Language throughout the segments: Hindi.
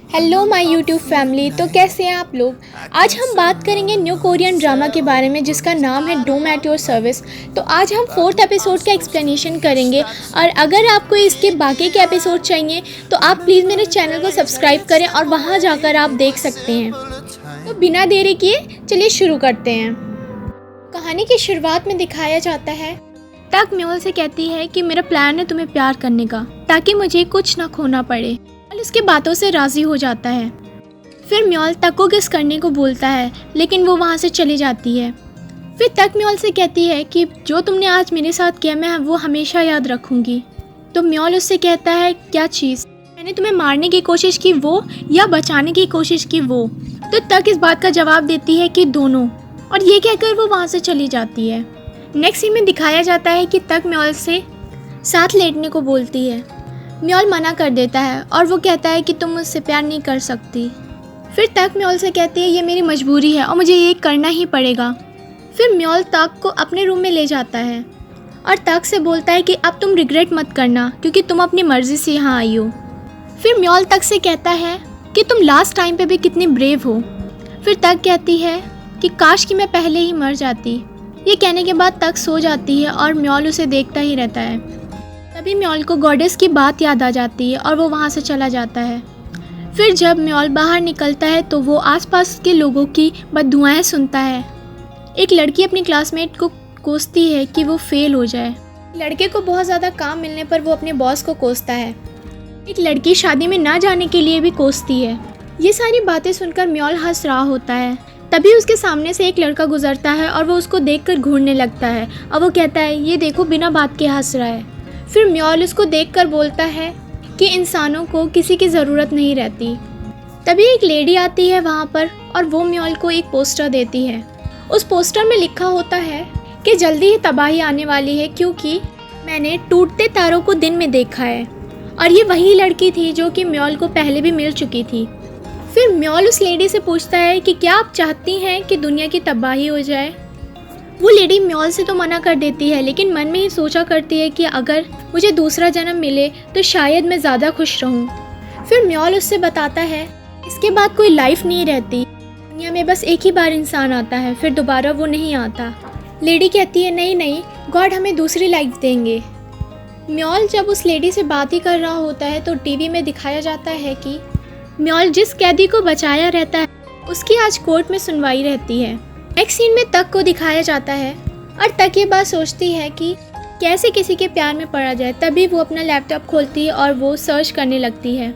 Hello my YouTube family. तो कैसे हैं आप लोग। आज हम बात करेंगे न्यू कोरियन ड्रामा के बारे में जिसका नाम है डोम एट योर सर्विस। तो आज हम 4th एपिसोड का एक्सप्लेनेशन करेंगे और अगर आपको इसके बाकी के एपिसोड चाहिए तो आप प्लीज़ मेरे चैनल को सब्सक्राइब करें और वहां जाकर आप देख सकते हैं। तो बिना देरी किए चलिए शुरू करते हैं। कहानी की शुरुआत में दिखाया जाता है तक म्योल से कहती है कि मेरा प्लान है तुम्हें प्यार करने का ताकि मुझे कुछ ना खोना पड़े और उसकी बातों से राज़ी हो जाता है। फिर म्योल तक को किस करने को बोलता है लेकिन वो वहाँ से चली जाती है। फिर तक म्योल से कहती है कि जो तुमने आज मेरे साथ किया मैं वो हमेशा याद रखूँगी। तो म्योल उससे कहता है क्या चीज़, मैंने तुम्हें मारने की कोशिश की वो या बचाने की कोशिश की वो। तो तक इस बात का जवाब देती है कि दोनों, और ये कहकर वो वहाँ से चली जाती है। नेक्स्ट सीन में दिखाया जाता है कि तक म्योल से साथ लेटने को बोलती है। म्योल मना कर देता है और वो कहता है कि तुम मुझसे प्यार नहीं कर सकती। फिर तक म्योल से कहती है ये मेरी मजबूरी है और मुझे ये करना ही पड़ेगा। फिर म्योल तक को अपने रूम में ले जाता है और तक से बोलता है कि अब तुम रिग्रेट मत करना क्योंकि तुम अपनी मर्ज़ी से यहाँ आई हो। फिर म्योल तक से कहता है कि तुम लास्ट टाइम पे भी कितनी ब्रेव हो। फिर तक कहती है कि काश कि मैं पहले ही मर जाती। ये कहने के बाद तक सो जाती है और म्योल उसे देखता ही रहता है। तभी म्योल को गॉडेस की बात याद आ जाती है और वो वहाँ से चला जाता है। फिर जब म्योल बाहर निकलता है तो वो आसपास के लोगों की बददुआएं सुनता है। एक लड़की अपनी क्लासमेट को कोसती है कि वो फेल हो जाए। लड़के को बहुत ज़्यादा काम मिलने पर वो अपने बॉस को कोसता है। एक लड़की शादी में ना जाने के लिए भी कोसती है। ये सारी बातें सुनकर म्योल हंस रहा होता है। तभी उसके सामने से एक लड़का गुजरता है और वो उसको देखकर घूरने लगता है और वो कहता है ये देखो बिना बात के हंस रहा है। फिर म्योल उसको देखकर बोलता है कि इंसानों को किसी की ज़रूरत नहीं रहती। तभी एक लेडी आती है वहाँ पर और वो म्योल को एक पोस्टर देती है। उस पोस्टर में लिखा होता है कि जल्दी ही तबाही आने वाली है क्योंकि मैंने टूटते तारों को दिन में देखा है। और ये वही लड़की थी जो कि म्योल को पहले भी मिल चुकी थी। फिर म्योल उस लेडी से पूछता है कि क्या आप चाहती हैं कि दुनिया की तबाही हो जाए। वो लेडी म्योल से तो मना कर देती है लेकिन मन में ही सोचा करती है कि अगर मुझे दूसरा जन्म मिले तो शायद मैं ज़्यादा खुश रहूं। फिर म्योल उससे बताता है इसके बाद कोई लाइफ नहीं रहती, दुनिया में बस एक ही बार इंसान आता है फिर दोबारा वो नहीं आता। लेडी कहती है नहीं, गॉड हमें दूसरी लाइफ देंगे। म्योल जब उस लेडी से बात ही कर रहा होता है तो टीवी में दिखाया जाता है कि म्योल जिस कैदी को बचाया रहता है उसकी आज कोर्ट में सुनवाई रहती है। नेक्स्ट सीन में तक को दिखाया जाता है और तक ये बात सोचती है कि कैसे किसी के प्यार में पड़ा जाए। तभी वो अपना लैपटॉप खोलती है और वो सर्च करने लगती है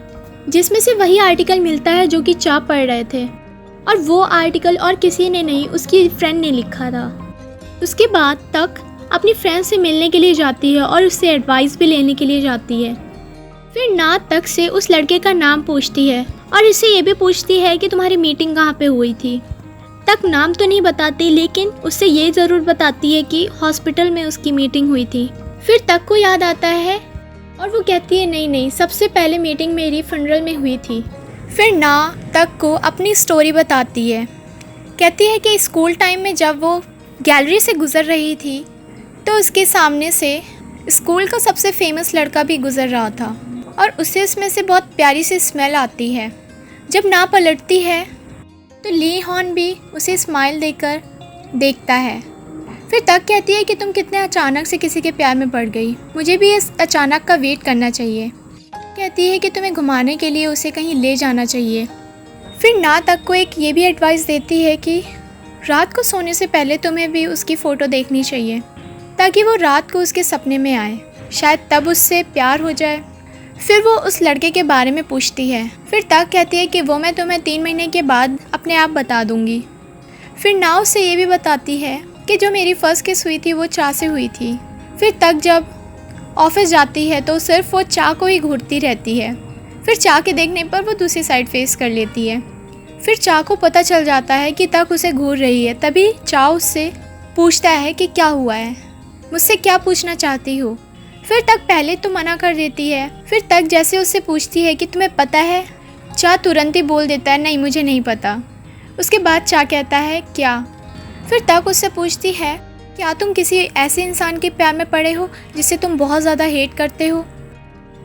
जिसमें से वही आर्टिकल मिलता है जो कि चाप पढ़ रहे थे। और वो आर्टिकल और किसी ने नहीं, उसकी फ्रेंड ने लिखा था। उसके बाद तक अपनी फ्रेंड से मिलने के लिए जाती है और उससे एडवाइस भी लेने के लिए जाती है। फिर नात तक से उस लड़के का नाम पूछती है और इससे ये भी पूछती है कि तुम्हारी मीटिंग कहाँ पे हुई थी। तक नाम तो नहीं बताती लेकिन उससे ये ज़रूर बताती है कि हॉस्पिटल में उसकी मीटिंग हुई थी। फिर तक को याद आता है और वो कहती है नहीं, सबसे पहले मीटिंग मेरी फनरल में हुई थी। फिर ना तक को अपनी स्टोरी बताती है। कहती है कि स्कूल टाइम में जब वो गैलरी से गुज़र रही थी तो उसके सामने से स्कूल का सबसे फेमस लड़का भी गुज़र रहा था और उसे उसमें से बहुत प्यारी सी स्मेल आती है। जब ना पलटती है तो ली हॉन भी उसे स्माइल देकर देखता है। फिर तक कहती है कि तुम कितने अचानक से किसी के प्यार में पड़ गई, मुझे भी इस अचानक का वेट करना चाहिए। कहती है कि तुम्हें घुमाने के लिए उसे कहीं ले जाना चाहिए। फिर ना तक को एक ये भी एडवाइस देती है कि रात को सोने से पहले तुम्हें भी उसकी फ़ोटो देखनी चाहिए ताकि वो रात को उसके सपने में आए, शायद तब उससे प्यार हो जाए। फिर वो उस लड़के के बारे में पूछती है। फिर तक कहती है कि वो मैं तुम्हें 3 महीने के बाद अपने आप बता दूंगी। फिर ना उससे ये भी बताती है कि जो मेरी फर्स्ट किस हुई थी वो चाह से हुई थी। फिर तक जब ऑफिस जाती है तो सिर्फ वो चाह को ही घूरती रहती है। फिर चाह के देखने पर वो दूसरी साइड फेस कर लेती है। फिर चाह को पता चल जाता है कि तक उसे घूर रही है। तभी चाह उससे पूछता है कि क्या हुआ है, मुझसे क्या पूछना चाहती हो। फिर तक पहले तो मना कर देती है। फिर तक जैसे उससे पूछती है कि तुम्हें पता है, चाह तुरंत ही बोल देता है नहीं मुझे नहीं पता। उसके बाद चाह कहता है क्या। फिर तक उससे पूछती है क्या तुम किसी ऐसे इंसान के प्यार में पड़े हो जिसे तुम बहुत ज़्यादा हेट करते हो।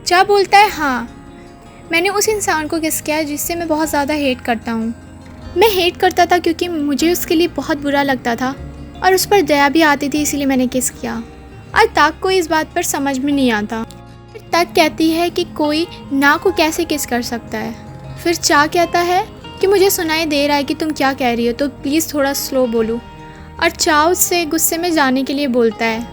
चाह बोलता है हाँ, मैंने उस इंसान को किस किया जिससे मैं बहुत ज़्यादा हेट करता हूँ। मैं हेट करता था क्योंकि मुझे उसके लिए बहुत बुरा लगता था और उस पर दया भी आती थी, इसीलिए मैंने किस किया। और ताक को इस बात पर समझ में नहीं आता। फिर ताक कहती है कि कोई ना को कैसे किस कर सकता है। फिर चा कहता है कि मुझे सुनाई दे रहा है कि तुम क्या कह रही हो, तो प्लीज़ थोड़ा स्लो बोलो। और चा उससे गुस्से में जाने के लिए बोलता है।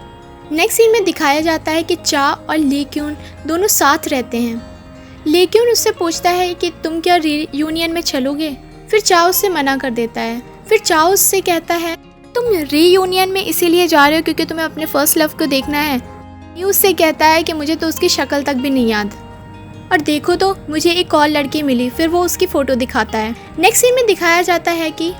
नेक्स्ट सीन में दिखाया जाता है कि चा और ली क्यून दोनों साथ रहते हैं। ली क्यून उससे पूछता है कि तुम क्या रीयूनियन में चलोगे। फिर चा उससे मना कर देता है। फिर चा उससे कहता है तुम रीयूनियन में इसीलिए जा रहे हो क्योंकि तुम्हें अपने फर्स्ट लव को देखना है। ये उससे कहता है कि मुझे तो उसकी शक्ल तक भी नहीं याद, और देखो तो मुझे एक और लड़की मिली। फिर वो उसकी फ़ोटो दिखाता है। नेक्स्ट सीन में दिखाया जाता है कि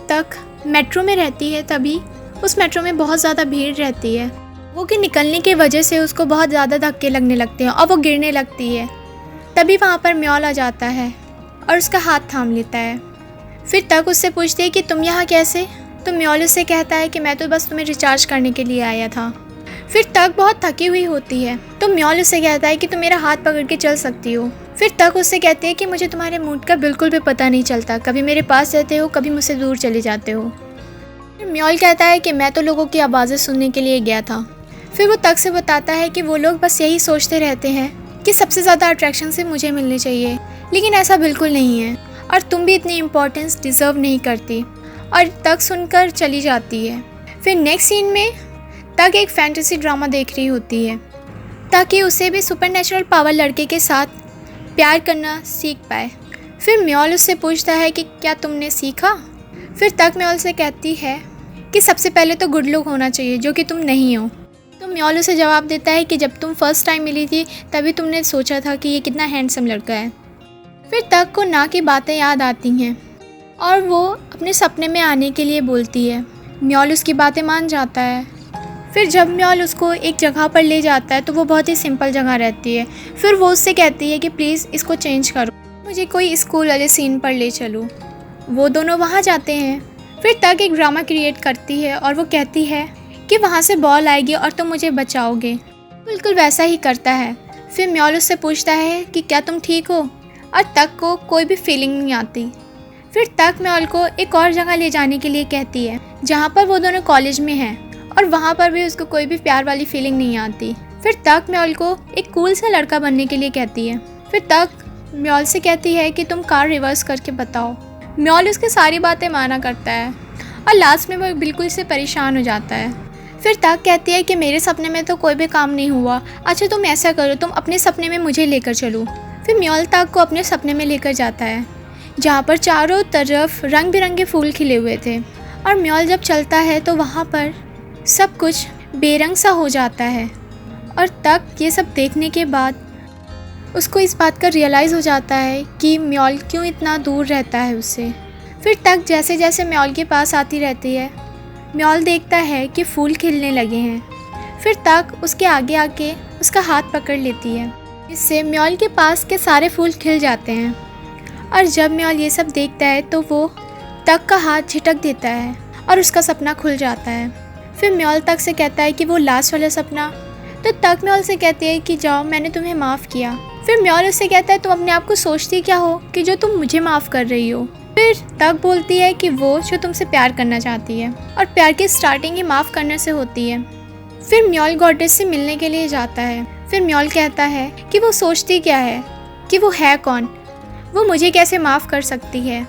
तक मेट्रो में रहती है। तभी उस मेट्रो में बहुत ज़्यादा भीड़ रहती है। वो कि निकलने की वजह से उसको बहुत ज़्यादा धक्के लगने लगते हैं और वो गिरने लगती है। तभी वहाँ पर म्योल आ जाता है और उसका हाथ थाम लेता है। फिर तक उससे पूछती है कि तुम यहाँ कैसे। तो म्योल उससे कहता है कि मैं तो बस तुम्हें रिचार्ज करने के लिए आया था। फिर तक बहुत थकी हुई होती है तो म्योल उससे कहता है कि तुम मेरा हाथ पकड़ के चल सकती हो। फिर तक उससे कहते हैं कि मुझे तुम्हारे मूड का बिल्कुल भी पता नहीं चलता, कभी मेरे पास रहते हो, कभी मुझसे दूर चले जाते हो। फिर म्योल कहता है कि मैं तो लोगों की आवाज़ें सुनने के लिए गया था। फिर वो तक से बताता है कि वो लोग बस यही सोचते रहते हैं कि सबसे ज़्यादा अट्रैक्शन से मुझे मिलनी चाहिए, लेकिन ऐसा बिल्कुल नहीं है और तुम भी इतनी इम्पोर्टेंस डिज़र्व नहीं करती। और तक सुनकर चली जाती है। फिर नेक्स्ट सीन में तक एक फैंटेसी ड्रामा देख रही होती है ताकि उसे भी सुपरनेचुरल पावर लड़के के साथ प्यार करना सीख पाए। फिर म्योल उससे पूछता है कि क्या तुमने सीखा। फिर तक म्योल से कहती है कि सबसे पहले तो गुड लुक होना चाहिए, जो कि तुम नहीं हो। तो म्योल उसे जवाब देता है कि जब तुम फर्स्ट टाइम मिली थी तभी तुमने सोचा था कि ये कितना हैंडसम लड़का है। फिर तक को ना की बातें याद आती हैं और वो अपने सपने में आने के लिए बोलती है। म्योल उसकी बातें मान जाता है। फिर जब म्योल उसको एक जगह पर ले जाता है तो वो बहुत ही सिंपल जगह रहती है। फिर वो उससे कहती है कि प्लीज़ इसको चेंज करो, मुझे कोई स्कूल वाले सीन पर ले चलो। वो दोनों वहाँ जाते हैं। फिर तक एक ड्रामा क्रिएट करती है और वो कहती है कि वहाँ से बॉल आएगी और तुम मुझे बचाओगे। बिल्कुल वैसा ही करता है। फिर म्योल उससे पूछता है कि क्या तुम ठीक हो, और तक को कोई भी फीलिंग नहीं आती। फिर तक म्योल को एक और जगह ले जाने के लिए कहती है जहाँ पर वो दोनों कॉलेज में हैं, और वहाँ पर भी उसको कोई भी प्यार वाली फीलिंग नहीं आती। फिर तक म्योल को एक कूल सा लड़का बनने के लिए कहती है। फिर तक म्योल से कहती है कि तुम कार रिवर्स करके बताओ। म्योल उसकी सारी बातें माना करता है और लास्ट में वो बिल्कुल से परेशान हो जाता है। फिर तक कहती है कि मेरे सपने में तो कोई भी काम नहीं हुआ, अच्छा तुम ऐसा करो, तुम अपने सपने में मुझे लेकर चलो। फिर म्योल तक को अपने सपने में लेकर जाता है जहाँ पर चारों तरफ रंग बिरंगे फूल खिले हुए थे, और म्योल जब चलता है तो वहाँ पर सब कुछ बेरंग सा हो जाता है। और तक ये सब देखने के बाद उसको इस बात का रियलाइज़ हो जाता है कि म्योल क्यों इतना दूर रहता है उससे। फिर तक जैसे जैसे म्योल के पास आती रहती है, म्योल देखता है कि फूल खिलने लगे हैं। फिर तक उसके आगे आके उसका हाथ पकड़ लेती है, इससे म्योल के पास के सारे फूल खिल जाते हैं। और जब म्योल ये सब देखता है तो वो तक का हाथ झिटक देता है और उसका सपना खुल जाता है। फिर म्योल तक से कहता है कि वो लास्ट वाला सपना। तो तक म्योल से कहती है कि जाओ, मैंने तुम्हें माफ़ किया। फिर म्योल उससे कहता है तुम अपने आप को सोचती क्या हो कि जो तुम मुझे माफ़ कर रही हो। फिर तक बोलती है कि वो जो तुमसे प्यार करना चाहती है और प्यार की स्टार्टिंग ही माफ़ करने से होती है। फिर म्योल गॉडेस से मिलने के लिए जाता है। फिर म्योल कहता है कि वो सोचती क्या है, कि वो है कौन, वो मुझे कैसे माफ़ कर सकती है।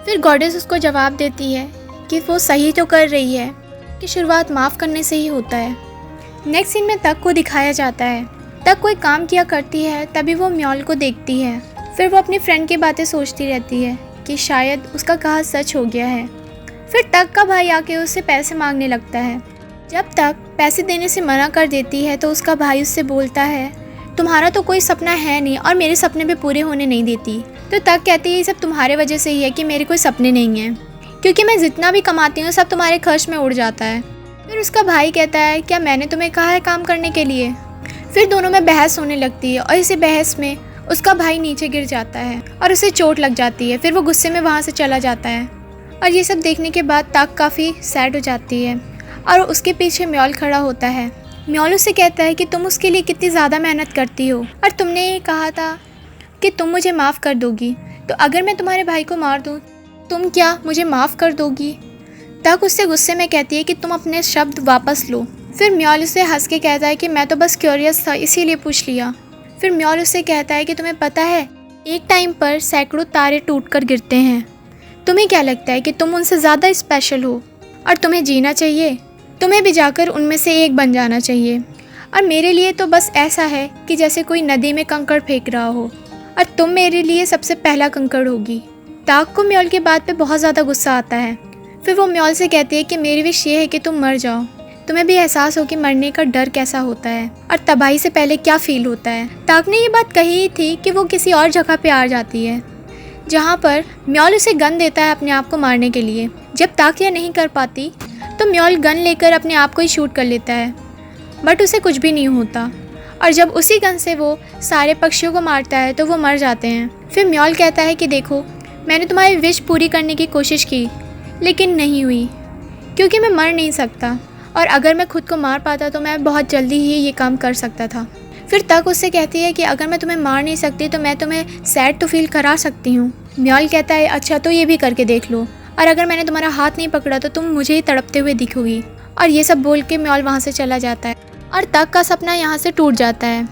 फिर गॉडेस उसको जवाब देती है कि वो सही तो कर रही है, कि शुरुआत माफ़ करने से ही होता है। नेक्स्ट सीन में तक को दिखाया जाता है। तक कोई काम किया करती है, तभी वो म्योल को देखती है। फिर वो अपनी फ्रेंड की बातें सोचती रहती है कि शायद उसका कहा सच हो गया है। फिर तक का भाई आके उससे पैसे मांगने लगता है। जब तक पैसे देने से मना कर देती है तो उसका भाई उससे बोलता है तुम्हारा तो कोई सपना है नहीं और मेरे सपने भी पूरे होने नहीं देती। तो तक कहती है ये सब तुम्हारे वजह से ही है कि मेरे कोई सपने नहीं हैं, क्योंकि मैं जितना भी कमाती हूँ सब तुम्हारे खर्च में उड़ जाता है। फिर उसका भाई कहता है क्या मैंने तुम्हें कहा है काम करने के लिए। फिर दोनों में बहस होने लगती है और इसी बहस में उसका भाई नीचे गिर जाता है और उसे चोट लग जाती है। फिर वो गुस्से में वहाँ से चला जाता है और ये सब देखने के बाद तक काफ़ी सैड हो जाती है और उसके पीछे म्योल खड़ा होता है। म्योल उससे कहता है कि तुम उसके लिए कितनी ज़्यादा मेहनत करती हो और तुमने ये कहा था कि तुम मुझे माफ़ कर दोगी, तो अगर मैं तुम्हारे भाई को मार दूँ तुम क्या मुझे माफ़ कर दोगी? तक उससे गुस्से में कहती है कि तुम अपने शब्द वापस लो। फिर म्योल उसे हंस के कहता है कि मैं तो बस क्यूरियस था इसीलिए पूछ लिया। फिर म्योल उससे कहता है कि तुम्हें पता है एक टाइम पर सैकड़ों तारे टूटकर गिरते हैं। तुम्हें क्या लगता है कि तुम उनसे ज़्यादा स्पेशल हो और तुम्हें जीना चाहिए? तुम्हें भी जाकर उनमें से एक बन जाना चाहिए। और मेरे लिए तो बस ऐसा है कि जैसे कोई नदी में कंकड़ फेंक रहा हो और तुम मेरे लिए सबसे पहला कंकड़ होगी। ताक को म्योल की बात पे बहुत ज़्यादा गुस्सा आता है। फिर वो म्योल से कहती है कि मेरी विश ये है कि तुम मर जाओ, तुम्हें भी एहसास हो कि मरने का डर कैसा होता है और तबाही से पहले क्या फील होता है। ताक ने ये बात कही ही थी कि वो किसी और जगह पे आ जाती है जहाँ पर म्योल उसे गन देता है अपने आप को मारने के लिए। जब ताक यह नहीं कर पाती तो म्योल गन लेकर अपने आप को ही शूट कर लेता है, बट उसे कुछ भी नहीं होता। और जब उसी गन से वो सारे पक्षियों को मारता है तो वो मर जाते हैं। फिर म्योल कहता है कि देखो, मैंने तुम्हारी विश पूरी करने की कोशिश की लेकिन नहीं हुई, क्योंकि मैं मर नहीं सकता, और अगर मैं खुद को मार पाता तो मैं बहुत जल्दी ही ये काम कर सकता था। फिर तक उससे कहती है कि अगर मैं तुम्हें मार नहीं सकती तो मैं तुम्हें सैड तो फील करा सकती हूँ। म्योल कहता है अच्छा तो ये भी करके देख लो, और अगर मैंने तुम्हारा हाथ नहीं पकड़ा तो तुम मुझे ही तड़पते हुए दिखोगी। और ये सब बोल के म्योल वहाँ से चला जाता है और तक का सपना यहाँ से टूट जाता है।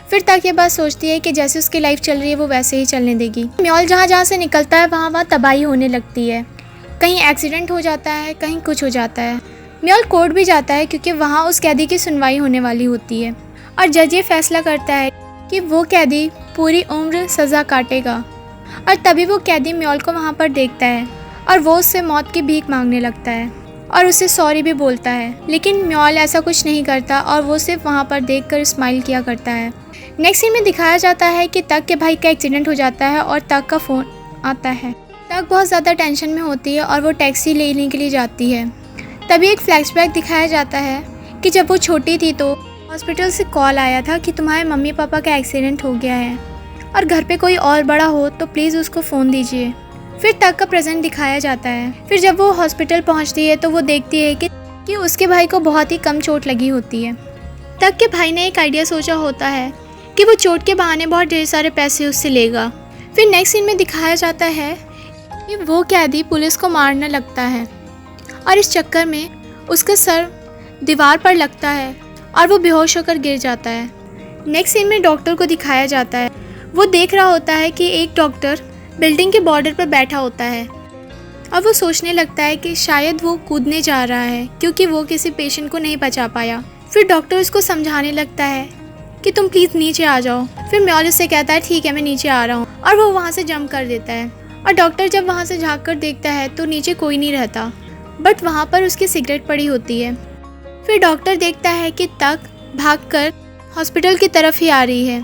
फिर तक ये बात सोचती है कि जैसे उसकी लाइफ चल रही है वो वैसे ही चलने देगी। म्योल जहाँ जहाँ से निकलता है वहाँ तबाही होने लगती है। कहीं एक्सीडेंट हो जाता है, कहीं कुछ हो जाता है। म्योल कोर्ट भी जाता है क्योंकि वहाँ उस कैदी की सुनवाई होने वाली होती है और जज ये फैसला करता है कि वो कैदी पूरी उम्र सज़ा काटेगा। और तभी वो कैदी म्योल को वहाँ पर देखता है और वो उससे मौत की भीख मांगने लगता है और उसे सॉरी भी बोलता है, लेकिन म्योल ऐसा कुछ नहीं करता और वो सिर्फ वहाँ पर देखकर स्माइल किया करता है। नेक्स्ट सीन में दिखाया जाता है कि तक के भाई का एक्सीडेंट हो जाता है और तक का फ़ोन आता है। तक बहुत ज़्यादा टेंशन में होती है और वो टैक्सी लेने के लिए जाती है। तभी एक फ्लैशबैक दिखाया जाता है कि जब वो छोटी थी तो हॉस्पिटल से कॉल आया था कि तुम्हारे मम्मी पापा का एक्सीडेंट हो गया है और घर पे कोई और बड़ा हो तो प्लीज़ उसको फ़ोन दीजिए। फिर तक का प्रेजेंट दिखाया जाता है। फिर जब वो हॉस्पिटल पहुंचती है तो वो देखती है कि उसके भाई को बहुत ही कम चोट लगी होती है। तक के भाई ने एक आइडिया सोचा होता है कि वो चोट के बहाने बहुत ढेर सारे पैसे उससे लेगा। फिर नेक्स्ट सीन में दिखाया जाता है कि वो कैदी पुलिस को मारने लगता है और इस चक्कर में उसका सर दीवार पर लगता है और वो बेहोश होकर गिर जाता है। नेक्स्ट सीन में डॉक्टर को दिखाया जाता है। वो देख रहा होता है कि एक डॉक्टर बिल्डिंग के बॉर्डर पर बैठा होता है और वो सोचने लगता है कि शायद वो कूदने जा रहा है क्योंकि वो किसी पेशेंट को नहीं बचा पाया। फिर डॉक्टर उसको समझाने लगता है कि तुम प्लीज़ नीचे आ जाओ। फिर म्योल उससे कहता है ठीक है मैं नीचे आ रहा हूँ, और वो वहाँ से जंप कर देता है। और डॉक्टर जब वहाँ से झाँक कर देखता है तो नीचे कोई नहीं रहता, बट वहाँ पर उसकी सिगरेट पड़ी होती है। फिर डॉक्टर देखता है कि तक भागकर हॉस्पिटल की तरफ ही आ रही है।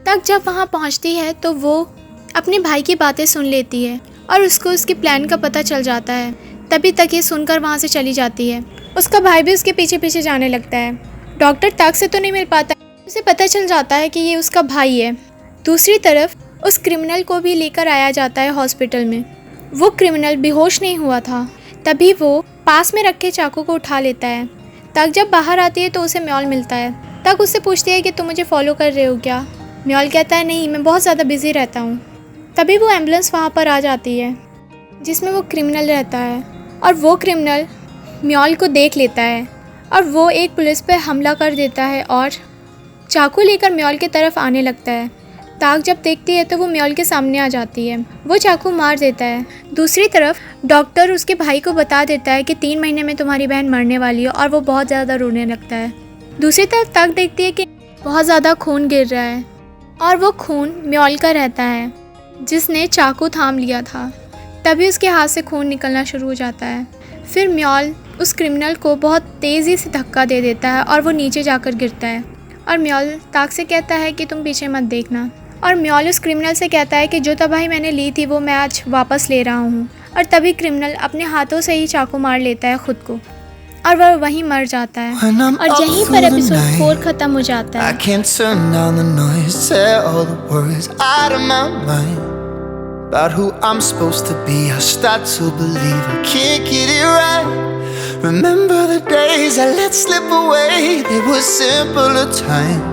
तक जब वहाँ पहुँचती है तो वो अपने भाई की बातें सुन लेती है और उसको उसके प्लान का पता चल जाता है। तभी तक ये सुनकर वहाँ से चली जाती है। उसका भाई भी उसके पीछे पीछे जाने लगता है। डॉक्टर तक से तो नहीं मिल पाता, उसे पता चल जाता है कि ये उसका भाई है। दूसरी तरफ उस क्रिमिनल को भी लेकर आया जाता है हॉस्पिटल में। वो क्रिमिनल बेहोश नहीं हुआ था। तभी वो पास में रखे चाकू को उठा लेता है। तक जब बाहर आती है तो उसे म्योल मिलता है। तक उससे पूछती है कि तुम मुझे फॉलो कर रहे हो क्या? म्योल कहता है नहीं, मैं बहुत ज़्यादा बिजी रहता हूँ। तभी वो एम्बुलेंस वहाँ पर आ जाती है जिसमें वो क्रिमिनल रहता है और वो क्रिमिनल म्योल को देख लेता है और वो एक पुलिस पर हमला कर देता है और चाकू लेकर म्योल की तरफ आने लगता है। ताक जब देखती है तो वो म्योल के सामने आ जाती है। वो चाकू मार देता है। दूसरी तरफ डॉक्टर उसके भाई को बता देता है कि 3 महीने में तुम्हारी बहन मरने वाली है और वो बहुत ज़्यादा रोने लगता है। दूसरी तरफ ताक देखती है कि बहुत ज़्यादा खून गिर रहा है और वो खून म्योल का रहता है जिसने चाकू थाम लिया था। तभी उसके हाथ से खून निकलना शुरू हो जाता है। फिर म्योल उस क्रिमिनल को बहुत तेज़ी से धक्का दे देता है और वो नीचे जाकर गिरता है। और म्योल ताक से कहता है कि तुम पीछे मत देखना। और म्योल उस क्रिमिनल से कहता है कि जो तबाही मैंने ली थी वो मैं आज वापस ले रहा हूँ। और तभी क्रिमिनल अपने हाथों से ही चाकू मार लेता है खुद को और वह वहीं मर जाता है। और यहीं पर एपिसोड 4 खत्म हो जाता है। I can't turn down the noise, say all the words out of my mind about who I'm supposed to be. I start to believe I can't get it right. Remember the days I let slip away, they were simpler times.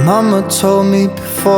Mama told me before.